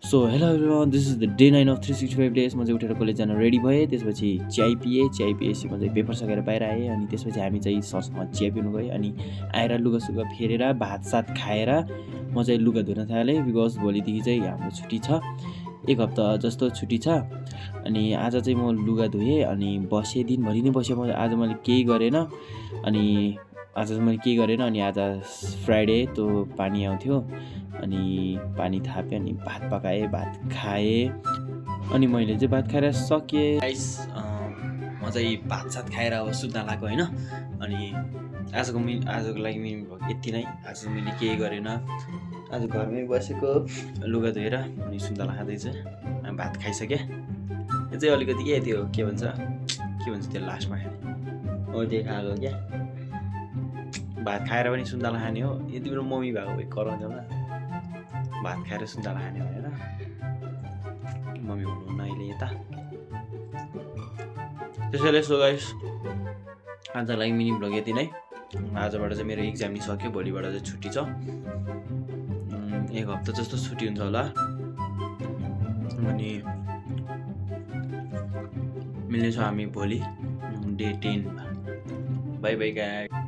So hello everyone, this is the day 9 of 365 days. म चाहिँ उठेर कलेज जान रेडी भएँ। त्यसपछि चिया पिएपछि म चाहिँ पेपर सकेर बाहिर आएँ। अनि त्यसपछि हामी चाहिँ सरसँग चिया पिउनु गएँ। अनि आएर लुगासुगा फेरेर भातसात खाएर म चाहिँ लुगा धुन थालेँ। बिकज भोलिदेखि चाहिँ हाम्रो छुट्टी छ, 1 हप्ता जस्तो छुट्टी छ। अनि आज चाहिँ म लुगा धोएँ अनि बसेँ, दिनभरि नै बसेँ। आज मैले केही गरेन। अनि आज फ्राइडे त पानी आउँथ्यो। अनि पानी थापेँ अनि भात पकाएँ, भात खाएँ। अनि मैले चाहिँ भात खाएर सकेँ। गाइस, म चाहिँ भातसात खाएर अब सुत्न लागेको होइन। अनि आजको लागि मिनिमम यति नै। आज मैले केही गरेन, आज घरमै बसेको, लुगा धोएर अनि सुन्तला खाँदैछु। भात खाइसकेँ। यो चाहिँ अलिकति के भन्छ त्यो लास्टमा खाने हो, त्यो खाएको क्या। भात खाएर पनि सुन्तला खाने हो। यति बेला मम्मी भएको भए कराउँथ्यो होला, भात खाएर सुन्तला खाने भनेर। मम्मी हुनुहुन्न अहिले यता। त्यसैले सो गाइस, आजलाई मिनी भ्लग यति नै। आजबाट चाहिँ मेरो इक्जाम नि सक्यो, भोलिबाट चाहिँ छुट्टी छ। 1 हप्ता जस्तो छुट्टी हुन्छ होला। अनि मिल्नेछौँ हामी भोलि डे 10मा। Bye bye guys.